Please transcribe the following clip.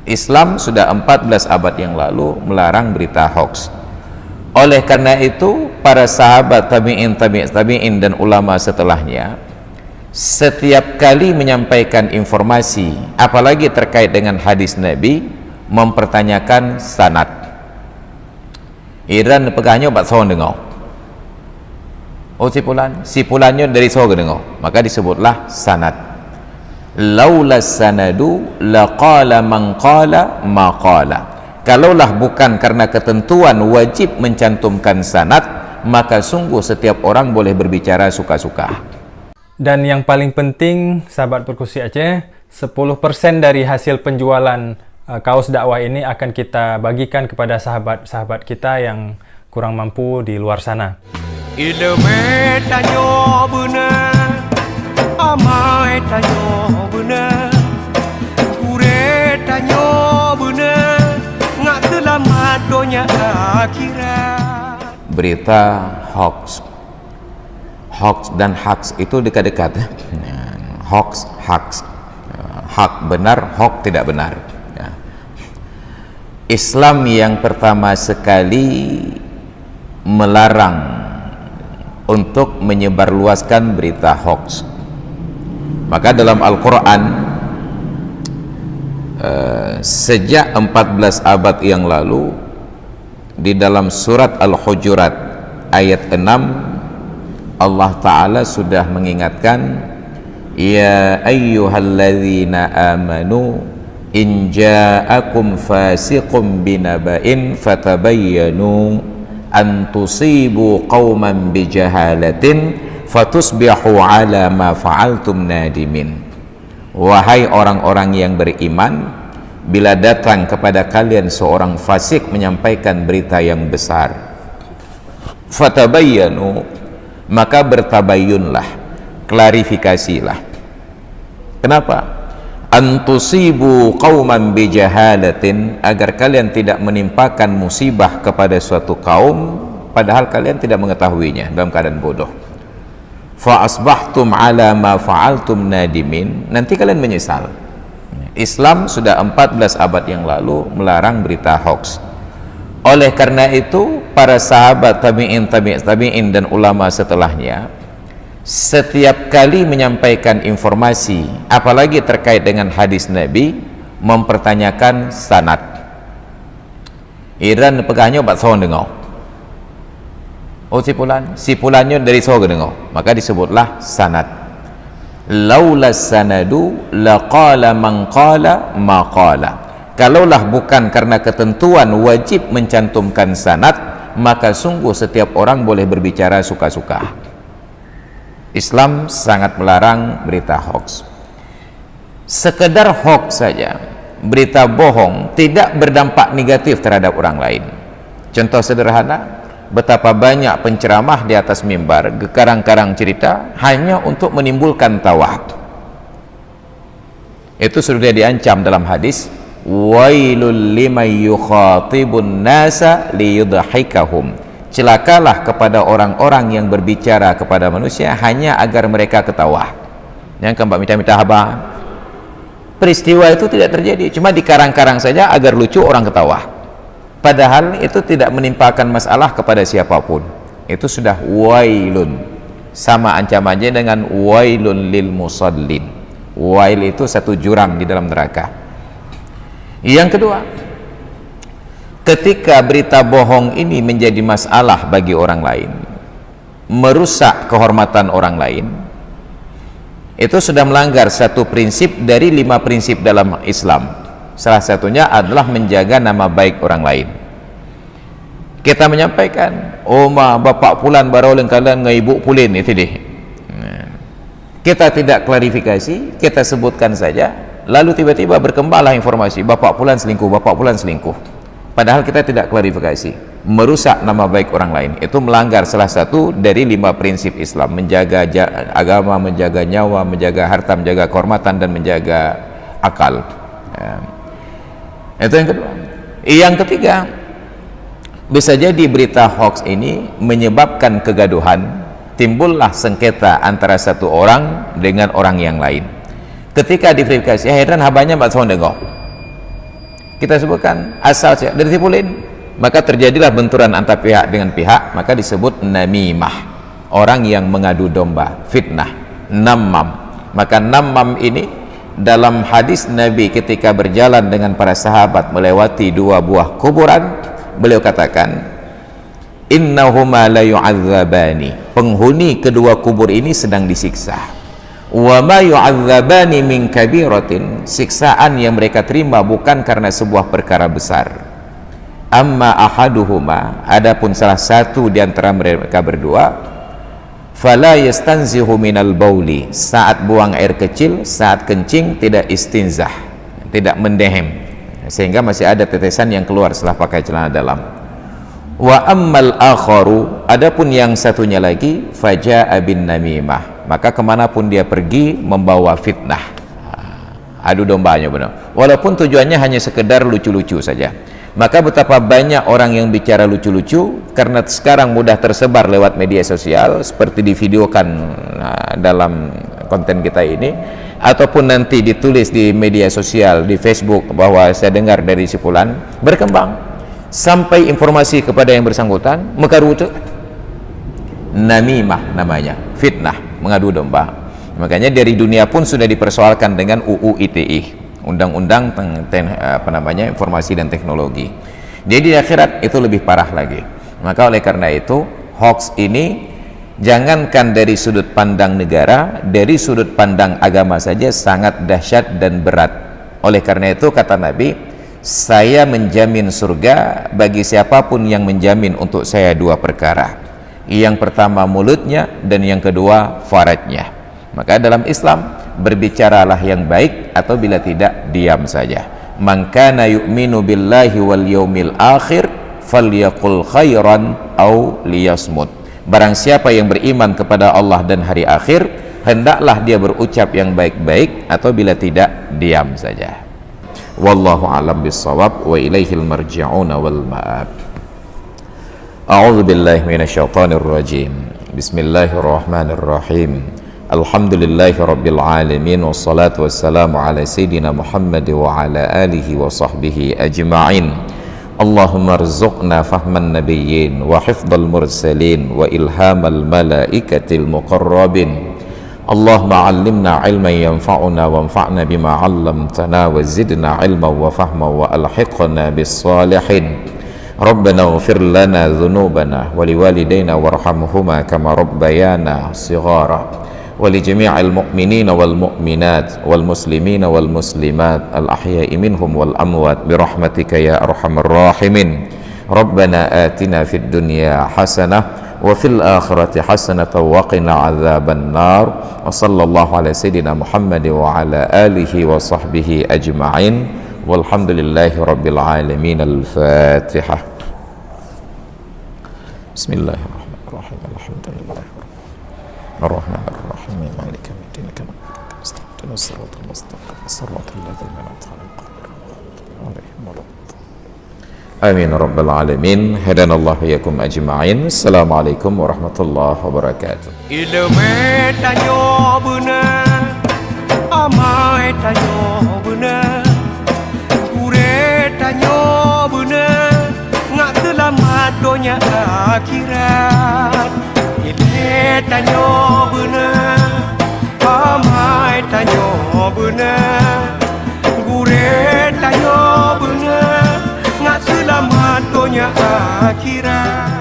Islam sudah 14 abad yang lalu melarang berita hoax. Oleh karena itu, para sahabat tabi'in dan ulama setelahnya setiap kali menyampaikan informasi, apalagi terkait dengan hadis Nabi, mempertanyakan sanad. Iran pegahnya bat soal dengar. Oh sipulannya dari soal dengar, maka disebutlah sanad. Laula sanadu laqala man qala ma qala. Kalaulah bukan karena ketentuan wajib mencantumkan sanad, maka sungguh setiap orang boleh berbicara suka-suka. Dan yang paling penting, sahabat Perkusi Aceh, 10% dari hasil penjualan kaos dakwah ini akan kita bagikan kepada sahabat-sahabat kita yang kurang mampu di luar sana. Ilmu tanyo benar, amai tanyo benar, kure tanyo benar, ngak selamat dunia akhirat. Berita hoax dan hoax itu dekat-dekat. Hoax, hak benar, hoax tidak benar. Islam yang pertama sekali melarang untuk menyebarluaskan berita hoax. Maka dalam Al-Quran sejak 14 abad yang lalu, di dalam surat Al-Hujurat ayat 6, Allah Ta'ala sudah mengingatkan, ya ayyuhalladzina amanu in ja'akum fasiqun binaba'in fatabayyanu an tusibu qauman bijahalatin fatusbihu ala ma fa'altum nadimin. Wahai orang-orang yang beriman, bila datang kepada kalian seorang fasik menyampaikan berita yang besar, fatabayyanu, maka bertabayyunlah, klarifikasilah. Kenapa? Antusibu qauman bijahalatin, agar kalian tidak menimpakan musibah kepada suatu kaum padahal kalian tidak mengetahuinya, dalam keadaan bodoh. Fa asbahtum ala ma fa'altum nadimin, nanti kalian menyesal. Islam sudah 14 abad yang lalu melarang berita hoax. Oleh karena itu, para sahabat tabi'in dan ulama setelahnya setiap kali menyampaikan informasi, apalagi terkait dengan hadis Nabi, mempertanyakan sanad. Iran pegahnya bat soal dengar. Oh sipulannya dari soal dengar, maka disebutlah sanad. Laula sanadu laqala man qala ma qala. Kalaulah bukan karena ketentuan wajib mencantumkan sanad, maka sungguh setiap orang boleh berbicara suka-suka. Islam sangat melarang berita hoax. Sekedar hoax saja, berita bohong, tidak berdampak negatif terhadap orang lain. Contoh sederhana, betapa banyak penceramah di atas mimbar gekarang-karang cerita hanya untuk menimbulkan tawa. Itu sudah diancam dalam hadis, wailul liman yukhatibun nasa liyudhikahum. Celakalah kepada orang-orang yang berbicara kepada manusia hanya agar mereka ketawa. Yang keempat, minta-minta haba. Peristiwa itu tidak terjadi, cuma dikarang-karang saja agar lucu orang ketawa. Padahal itu tidak menimpakan masalah kepada siapapun. Itu sudah wailun. Sama ancamannya dengan wailun lil musallin. Wail itu satu jurang di dalam neraka. Yang kedua, ketika berita bohong ini menjadi masalah bagi orang lain, merusak kehormatan orang lain, itu sudah melanggar satu prinsip dari 5 prinsip dalam Islam. Salah satunya adalah menjaga nama baik orang lain. Kita menyampaikan, oh ma bapak pulan baroleng kalian ngaibu pulin itu deh. Kita tidak klarifikasi, kita sebutkan saja, lalu tiba-tiba berkembanglah informasi bapak pulan selingkuh. Padahal kita tidak klarifikasi, merusak nama baik orang lain. Itu melanggar salah satu dari 5 prinsip Islam, menjaga agama, menjaga nyawa, menjaga harta, menjaga kehormatan, dan menjaga akal. Itu yang kedua. Yang ketiga, bisa jadi berita hoax ini menyebabkan kegaduhan, timbullah sengketa antara satu orang dengan orang yang lain. Ketika diverifikasi, akhirnya habanya mbak soal dengar. kita sebutkan asal dari Tripulin, maka terjadilah benturan antara pihak dengan pihak, maka disebut namimah, orang yang mengadu domba, fitnah, namam. Maka namam ini dalam hadis Nabi ketika berjalan dengan para sahabat melewati dua buah kuburan, beliau katakan, innahuma la yu'adzabani, penghuni kedua kubur ini sedang disiksa. Wa ma yu'adzabani min kabiratin, siksaan yang mereka terima bukan karena sebuah perkara besar. Amma ahaduhuma, adapun salah satu di antara mereka berdua, fala yastanzihu minal bauli, saat buang air kecil, saat kencing tidak istinzah, tidak mendehem, sehingga masih ada tetesan yang keluar setelah pakai celana dalam. Wa ammal akharu, adapun yang satunya lagi, faja'a bin namimah, maka kemanapun dia pergi membawa fitnah, adu dombanya benar, walaupun tujuannya hanya sekedar lucu-lucu saja. Maka betapa banyak orang yang bicara lucu-lucu, karena sekarang mudah tersebar lewat media sosial, seperti divideokan dalam konten kita ini, ataupun nanti ditulis di media sosial, di Facebook, bahwa saya dengar dari si fulan, berkembang sampai informasi kepada yang bersangkutan, maka rujuk namimah namanya, fitnah, mengadu domba. Makanya dari dunia pun sudah dipersoalkan dengan UU ITE, Undang-Undang Informasi dan Teknologi. Jadi di akhirat itu lebih parah lagi. Maka oleh karena itu, hoax ini jangankan dari sudut pandang negara, dari sudut pandang agama saja sangat dahsyat dan berat. Oleh karena itu kata Nabi, saya menjamin surga bagi siapapun yang menjamin untuk saya dua perkara. Yang pertama mulutnya, dan yang kedua faradnya. Maka dalam Islam, berbicaralah yang baik, atau bila tidak, diam saja. Man kana yu'minu billahi wal yaumil akhir falyaqul khairan aw liyasmut. Barang siapa yang beriman kepada Allah dan hari akhir, hendaklah dia berucap yang baik-baik, atau bila tidak, diam saja. Wallahu a'lam bissawab, wa ilaihil marji'una wal ma'ab. A'udzu billahi minasyaitonir rajim. Bismillahirrahmanirrahim. Alhamdulillahi rabbil alamin, wassalatu wassalamu ala sayyidina Muhammad wa ala alihi wa sahbihi ajma'in. Allahumma rzuqna fahman nabiyyin wa hifdhal mursalin wa ilhamal malaikatil muqarrabin. Allahumma 'allimna 'ilman yanfa'una wanfa'na bima 'allamtana wa zidna 'ilman wa fahman wa alhiqna bis salihin. Rabbana ighfir lana dhunubana wa liwalidayna warhamhuma kama rabbayana shighara. ولجميع المؤمنين والمؤمنات والمسلمين والمسلمات الأحياء منهم والأموات برحمتك يا أرحم الراحمين. ربنا آتنا في الدنيا حسنة وفي الآخرة حسنة وقنا عذاب النار. وصلى الله على سيدنا محمد وعلى آله وصحبه أجمعين والحمد لله رب العالمين. الفاتحة. بسم الله الرحمن الرحيم. الحمد لله الرحمن الرحيم مالك يوم الدين كما استقبل الصراط المستقيم صراط الذين أنعمت عليهم ولا الضالين. آمين رب العالمين. هدانا الله إياكم أجمعين. السلام عليكم ورحمة الله وبركاته. Ilmu tanyo benar, amai tanyo benar, kure tanyo benar, ngak selamat dunia akhirat. Ilmu tanyo benar, amai tanyo benar, kure tanyo benar, ngak selamat dunia akhirat.